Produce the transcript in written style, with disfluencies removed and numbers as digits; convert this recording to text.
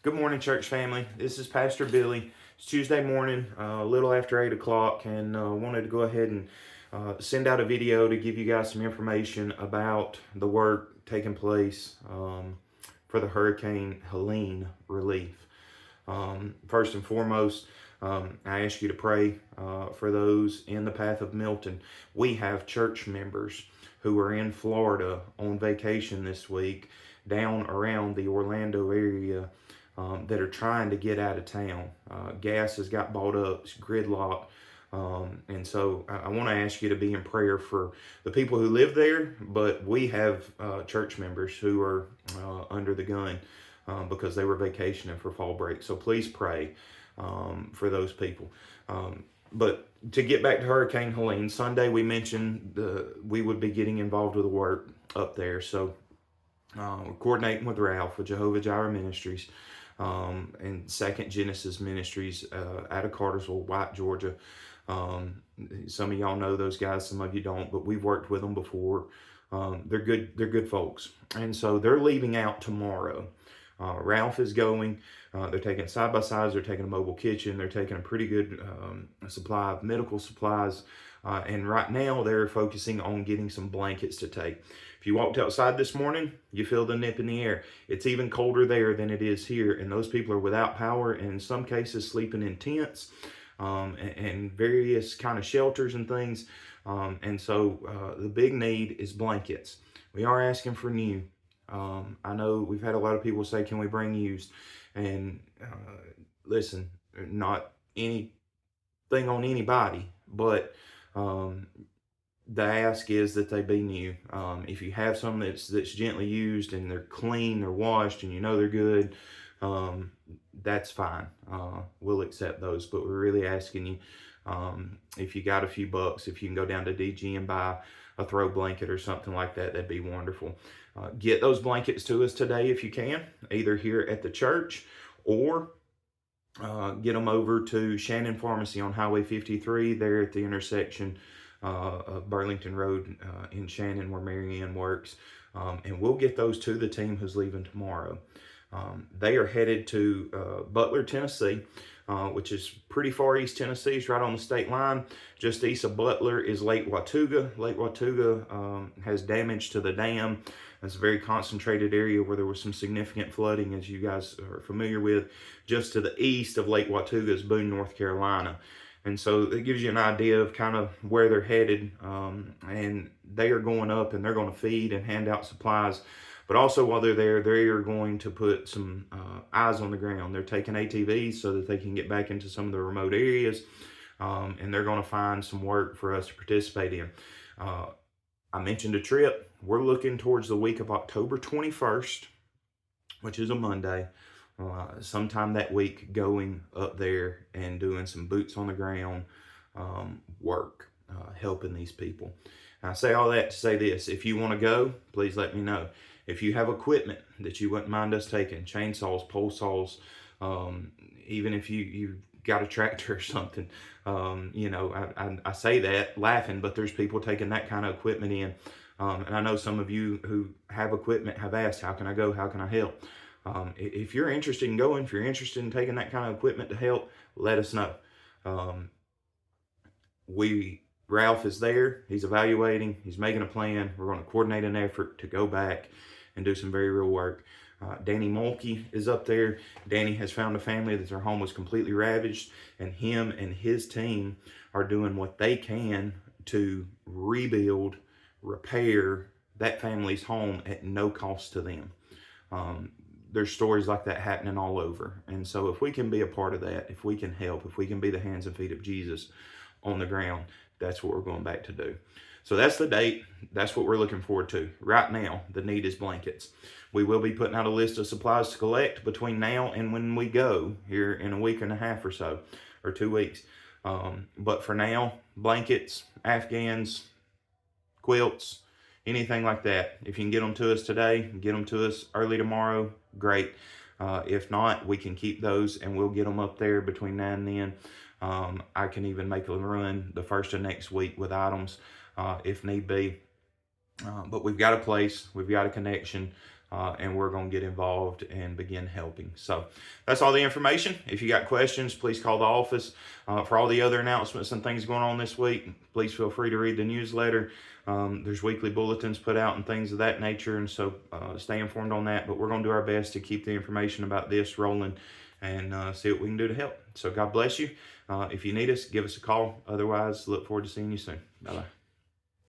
Good morning, church family. This is Pastor Billy. It's Tuesday morning, a little after 8 o'clock, and wanted to go ahead and send out a video to give you guys some information about the work taking place for the Hurricane Helene relief. First and foremost, I ask you to pray for those in the path of Milton. We have church members who are in Florida on vacation this week, down around the Orlando area, that are trying to get out of town. Gas has got bought up, it's gridlocked. And so I want to ask you to be in prayer for the people who live there, but we have church members who are under the gun because they were vacationing for fall break. So please pray for those people. But to get back to Hurricane Helene, Sunday we mentioned we would be getting involved with the work up there. So we're coordinating with Ralph with Jehovah Jireh Ministries and Second Genesis Ministries out of Cartersville, White, Georgia. Some of y'all know those guys, some of you don't, but we've worked with them before. They're good. They're good folks, and so they're leaving out tomorrow. Ralph is going. They're taking side by sides. They're taking a mobile kitchen. They're taking a pretty good supply of medical supplies. And right now they're focusing on getting some blankets to take. If you walked outside this morning, you feel the nip in the air. It's even colder there than it is here. And those people are without power and in some cases sleeping in tents and various kind of shelters and things. And so the big need is blankets. We are asking for new. I know we've had a lot of people say, can we bring used? And listen, not anything on anybody, but the ask is that they be new. If you have some that's gently used and they're clean, they're washed, and you know they're good, that's fine. We'll accept those, but we're really asking you, if you got a few bucks, if you can go down to DG and buy a throw blanket or something like that, that'd be wonderful. Get those blankets to us today if you can, either here at the church or get them over to Shannon Pharmacy on Highway 53 there at the intersection of Burlington Road in Shannon where Mary Ann works. And we'll get those to the team who's leaving tomorrow. They are headed to Butler, Tennessee, which is pretty far east Tennessee. It's right on the state line. Just east of Butler is Lake Watauga. Lake Watauga has damage to the dam. It's a very concentrated area where there was some significant flooding, as you guys are familiar with. Just to the east of Lake Watauga is Boone, North Carolina. And so it gives you an idea of kind of where they're headed. And they are going up and they're going to feed and hand out supplies. But also while they're there, they are going to put some eyes on the ground. They're taking ATVs so that they can get back into some of the remote areas. And they're going to find some work for us to participate in. I mentioned a trip. We're looking towards the week of October 21st, which is a Monday. Sometime that week going up there and doing some boots on the ground work, helping these people. I say all that to say this. If you want to go, please let me know. If you have equipment that you wouldn't mind us taking, chainsaws, pole saws, even if you've got a tractor or something, I say that laughing, but there's people taking that kind of equipment in. And I know some of you who have equipment have asked, how can I go? How can I help? If you're interested in going, if you're interested in taking that kind of equipment to help, let us know. Ralph is there. He's evaluating. He's making a plan. We're going to coordinate an effort to go back and do some very real work. Danny Mulkey is up there. Danny has found a family that their home was completely ravaged, and him and his team are doing what they can to rebuild, repair that family's home at no cost to them. There's stories like that happening all over. And so if we can be a part of that, if we can help, if we can be the hands and feet of Jesus on the ground, that's what we're going back to do. So that's the date. That's what we're looking forward to. Right now, the need is blankets. We will be putting out a list of supplies to collect between now and when we go here in a week and a half or so, or 2 weeks. But for now, blankets, Afghans, quilts, anything like that. If you can get them to us today, get them to us early tomorrow, great. If not, we can keep those and we'll get them up there between now and then. I can even make a run the first of next week with items if need be. But we've got a place, we've got a connection. and we're going to get involved and begin helping. So that's all the information. If you got questions, please call the office. For all the other announcements and things going on this week, please feel free to read the newsletter. There's weekly bulletins put out and things of that nature, and so stay informed on that. But we're going to do our best to keep the information about this rolling and see what we can do to help. So God bless you. If you need us, give us a call. Otherwise, look forward to seeing you soon. Bye-bye.